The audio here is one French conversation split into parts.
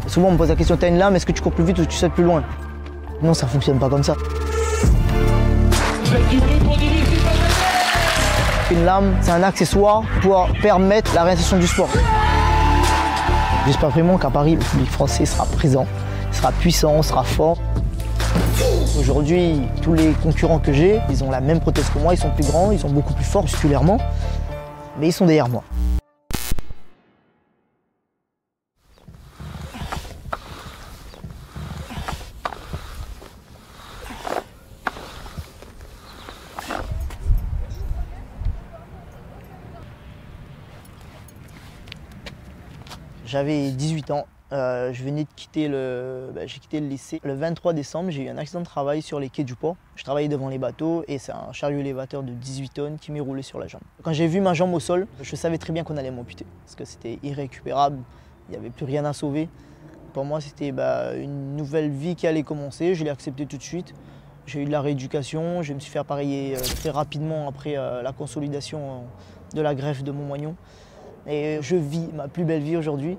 Souvent on me pose la question, t'as une lame, est-ce que tu cours plus vite ou tu sautes plus loin? Non, ça fonctionne pas comme ça. Une lame, c'est un accessoire pour permettre la réalisation du sport. J'espère vraiment qu'à Paris, le public français sera présent, sera puissant, sera fort. Aujourd'hui, tous les concurrents que j'ai, ils ont la même prothèse que moi, ils sont plus grands, ils sont beaucoup plus forts musculairement, mais ils sont derrière moi. J'avais 18 ans, je venais de quitter j'ai quitté le lycée. Le 23 décembre, j'ai eu un accident de travail sur les quais du port. Je travaillais devant les bateaux et c'est un chariot élévateur de 18 tonnes qui m'est roulé sur la jambe. Quand j'ai vu ma jambe au sol, je savais très bien qu'on allait m'amputer parce que c'était irrécupérable, il n'y avait plus rien à sauver. Pour moi, c'était une nouvelle vie qui allait commencer, je l'ai accepté tout de suite. J'ai eu de la rééducation, je me suis fait appareiller très rapidement après la consolidation de la greffe de mon moignon. Et je vis ma plus belle vie aujourd'hui.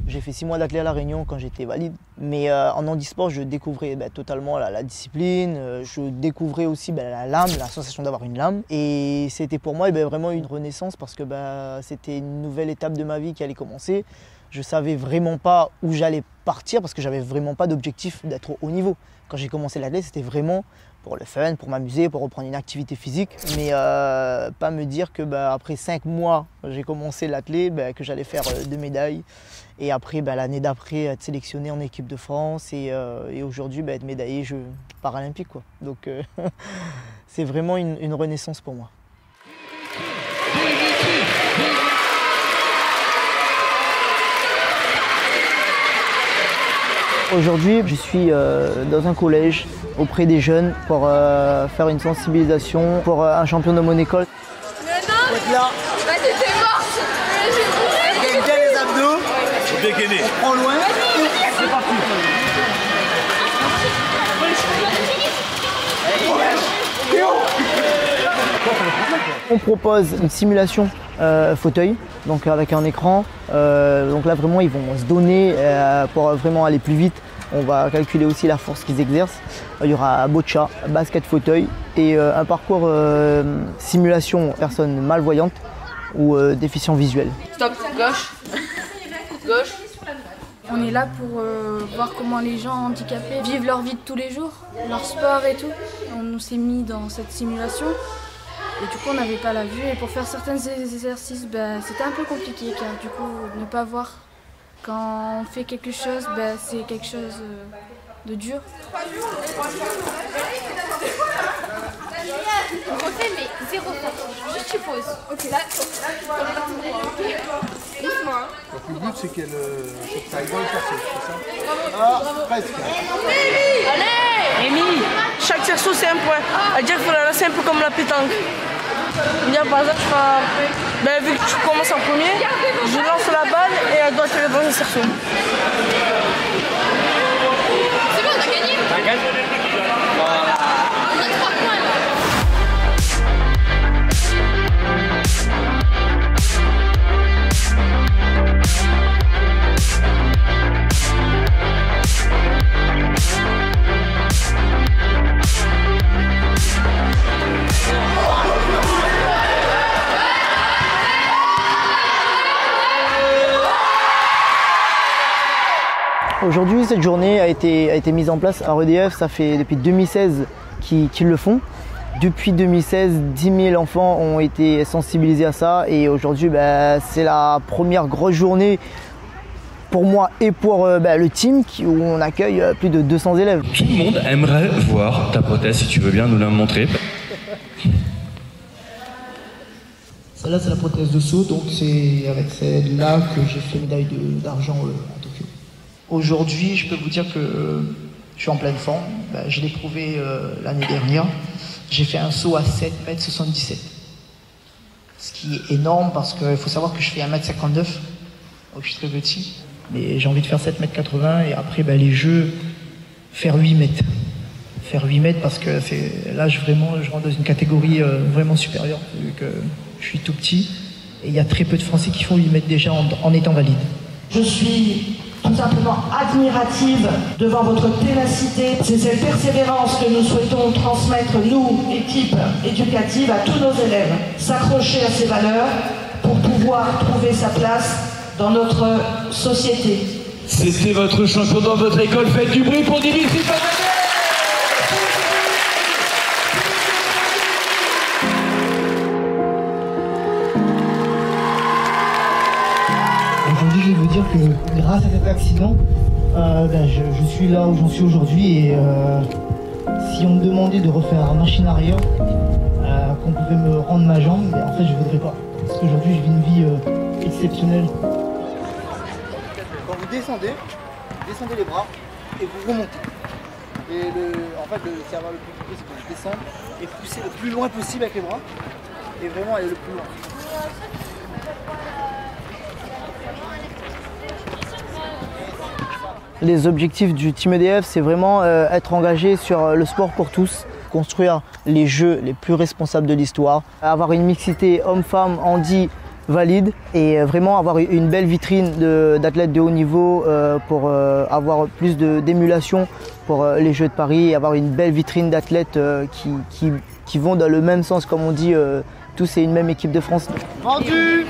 J'ai fait 6 mois d'athlète à La Réunion quand j'étais valide. Mais en handisport, je découvrais totalement la discipline. Je découvrais aussi la lame, la sensation d'avoir une lame. Et c'était pour moi vraiment une renaissance parce que c'était une nouvelle étape de ma vie qui allait commencer. Je ne savais vraiment pas où j'allais partir parce que j'avais vraiment pas d'objectif d'être au haut niveau. Quand j'ai commencé l'athlète, c'était vraiment pour le fun, pour m'amuser, pour reprendre une activité physique. Mais pas me dire que après 5 mois, j'ai commencé l'athlète, que j'allais faire 2 médailles. Et après, l'année d'après, être sélectionné en équipe de France et aujourd'hui, être médaillé Jeux paralympiques, quoi. Donc c'est vraiment une renaissance pour moi. Aujourd'hui, je suis dans un collège auprès des jeunes pour faire une sensibilisation pour un champion de mon école. Maintenant, là. T'es morte. Gagne bien les abdos. Prends loin. C'est parti. On propose une simulation fauteuil, donc avec un écran. Donc là vraiment ils vont se donner pour vraiment aller plus vite. On va calculer aussi la force qu'ils exercent. Il y aura boccia, basket fauteuil et un parcours simulation personnes malvoyantes ou déficients visuels. Stop, gauche. Gauche. On est là pour voir comment les gens handicapés vivent leur vie de tous les jours, leur sport et tout. On s'est mis dans cette simulation et du coup on n'avait pas la vue. Et pour faire certains exercices, c'était un peu compliqué car du coup ne pas voir quand on fait quelque chose, c'est quelque chose de dur. On refait mais 0 fois. Juste tu poses. Ok. Là. Doucement. Donc le but c'est qu'elle aille dans le passé, c'est ça? Bravo. Presque. Allez Amy, chaque cerceau c'est un point. C'est-à-dire qu'il faut la lancer un peu comme la pétanque. Bien, par exemple, vu que tu commences en premier, je lance la balle et elle doit tirer dans le cerceau. C'est bon, on a gagné. On a gagné. Voilà. On a 3 points là. Aujourd'hui, cette journée a été mise en place à EDF. Ça fait depuis 2016 qu'ils le font. Depuis 2016, 10 000 enfants ont été sensibilisés à ça. Et aujourd'hui, c'est la première grosse journée pour moi et pour le team où on accueille plus de 200 élèves. Tout le monde aimerait voir ta prothèse, si tu veux bien nous la montrer. Celle-là, c'est la prothèse de saut. Donc c'est avec celle-là que j'ai fait médaille d'argent à Tokyo. Aujourd'hui, je peux vous dire que je suis en pleine forme. Je l'ai prouvé l'année dernière. J'ai fait un saut à 7,77 m. Ce qui est énorme parce qu'il faut savoir que je fais 1,59 m. Donc je suis très petit. Mais j'ai envie de faire 7,80 m et après les jeux, faire 8 mètres. faire 8 mètres parce que c'est là je rentre dans une catégorie vraiment supérieure vu que je suis tout petit et il y a très peu de Français qui font 8 mètres déjà en étant valide. Je suis tout simplement admirative devant votre ténacité. C'est cette persévérance que nous souhaitons transmettre, nous, équipe éducative, à tous nos élèves. S'accrocher à ces valeurs pour pouvoir trouver sa place dans notre société. C'était votre champion dans votre école. Faites du bruit pour Dimitri Panadet. Aujourd'hui, je vais vous dire que grâce à cet accident, je suis là où j'en suis aujourd'hui et si on me demandait de refaire machine arrière, qu'on pouvait me rendre ma jambe, en fait je ne voudrais pas. Parce qu'aujourd'hui je vis une vie exceptionnelle. Quand vous descendez les bras et vous remontez. Et en fait le serveur le plus compliqué c'est que je descende et pousser le plus loin possible avec les bras et vraiment aller le plus loin. Les objectifs du Team EDF, c'est vraiment être engagé sur le sport pour tous, construire les jeux les plus responsables de l'histoire, avoir une mixité homme-femme, handi, valide et vraiment avoir une belle vitrine d'athlètes de haut niveau pour avoir plus d'émulation pour les Jeux de Paris et avoir une belle vitrine d'athlètes qui vont dans le même sens, comme on dit, tous c'est une même équipe de France. Vendu.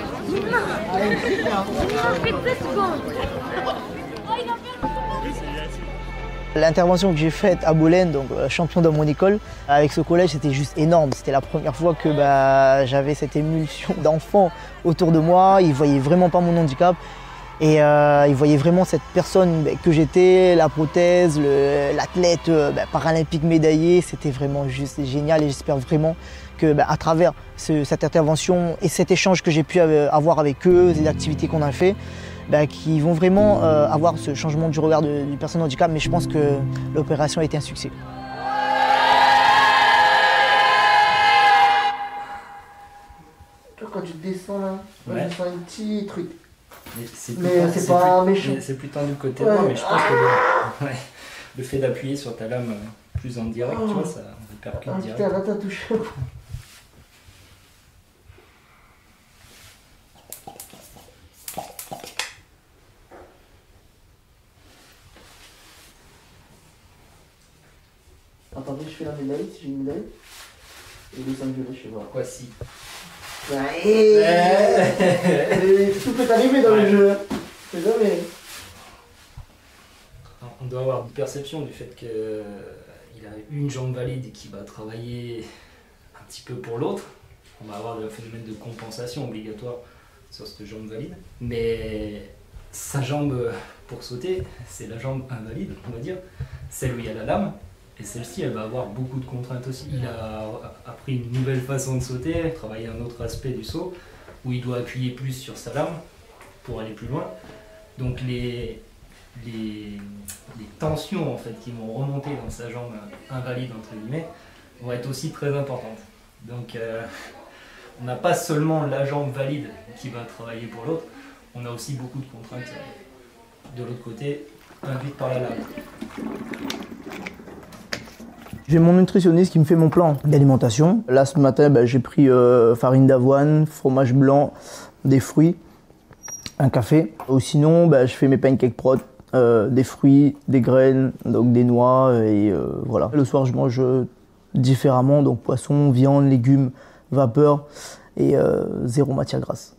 L'intervention que j'ai faite à Bolène, donc champion dans mon école, avec ce collège, c'était juste énorme. C'était la première fois que j'avais cette émulsion d'enfants autour de moi. Ils ne voyaient vraiment pas mon handicap et ils voyaient vraiment cette personne que j'étais, la prothèse, l'athlète paralympique médaillé. C'était vraiment juste génial et j'espère vraiment que à travers cette intervention et cet échange que j'ai pu avoir avec eux, les activités qu'on a fait, qui vont vraiment avoir ce changement du regard du personne handicap, mais je pense que l'opération a été un succès. Quand tu descends là, ouais. tu sens un petit truc. Mais c'est pas méchant. C'est plus tendu côté droit, mais je pense que le fait d'appuyer sur ta lame plus en direct, tu vois, ça répercute direct. Putain, là t'as touché. Attendez, je fais la médaille, si j'ai une médaille. Et les 5 violets, je sais pas. Quoi, si tout peut arriver dans le jeu. C'est jamais. On doit avoir une perception du fait qu'il a une jambe valide et qu'il va travailler un petit peu pour l'autre. On va avoir le phénomène de compensation obligatoire sur cette jambe valide. Mais sa jambe pour sauter, c'est la jambe invalide, on va dire. Celle où il y a la lame. Et celle-ci, elle va avoir beaucoup de contraintes aussi. Il a appris une nouvelle façon de sauter, travailler un autre aspect du saut, où il doit appuyer plus sur sa lame pour aller plus loin. Donc les tensions en fait, qui vont remonter dans sa jambe invalide, entre guillemets, vont être aussi très importantes. Donc on n'a pas seulement la jambe valide qui va travailler pour l'autre, on a aussi beaucoup de contraintes de l'autre côté, induites par la lame. J'ai mon nutritionniste qui me fait mon plan d'alimentation. Là, ce matin, j'ai pris farine d'avoine, fromage blanc, des fruits, un café. Ou sinon, je fais mes pancakes prot, des fruits, des graines, donc des noix et voilà. Le soir, je mange différemment, donc poisson, viande, légumes, vapeur et zéro matière grasse.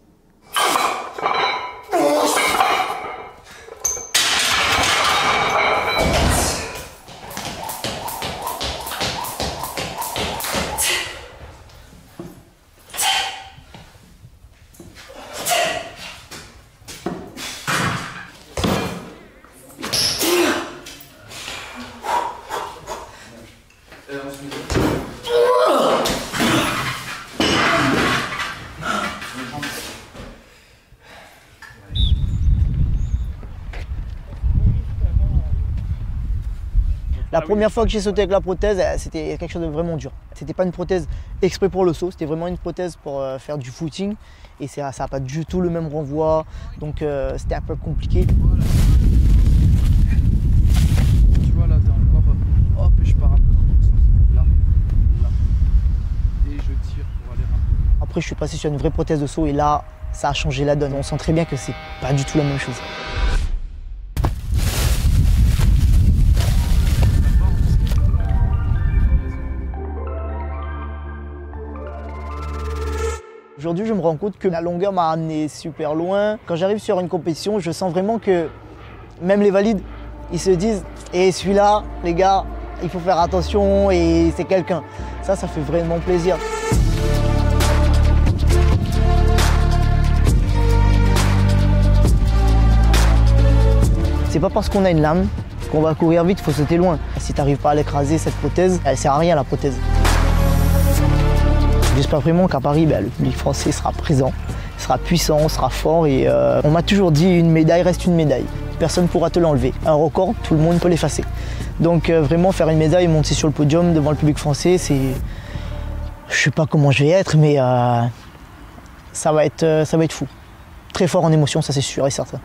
La première fois que j'ai sauté avec la prothèse, c'était quelque chose de vraiment dur. C'était pas une prothèse exprès pour le saut, c'était vraiment une prothèse pour faire du footing. Et ça n'a pas du tout le même renvoi, donc c'était un peu compliqué. Tu vois là, t'es encore, hop, et je pars un peu. après, je suis passé sur une vraie prothèse de saut et là, ça a changé la donne. On sent très bien que c'est pas du tout la même chose. Aujourd'hui, je me rends compte que la longueur m'a amené super loin. Quand j'arrive sur une compétition, je sens vraiment que même les valides, ils se disent « Et celui-là, les gars, il faut faire attention et c'est quelqu'un ». Ça fait vraiment plaisir. C'est pas parce qu'on a une lame qu'on va courir vite, il faut sauter loin. Si tu n'arrives pas à l'écraser, cette prothèse, elle sert à rien la prothèse. J'espère vraiment qu'à Paris, le public français sera présent, sera puissant, sera fort et on m'a toujours dit une médaille reste une médaille. Personne ne pourra te l'enlever. Un record, tout le monde peut l'effacer. Donc vraiment faire une médaille et monter sur le podium devant le public français, c'est... Je sais pas comment je vais être, mais ça va être fou. Très fort en émotion, ça c'est sûr et certain.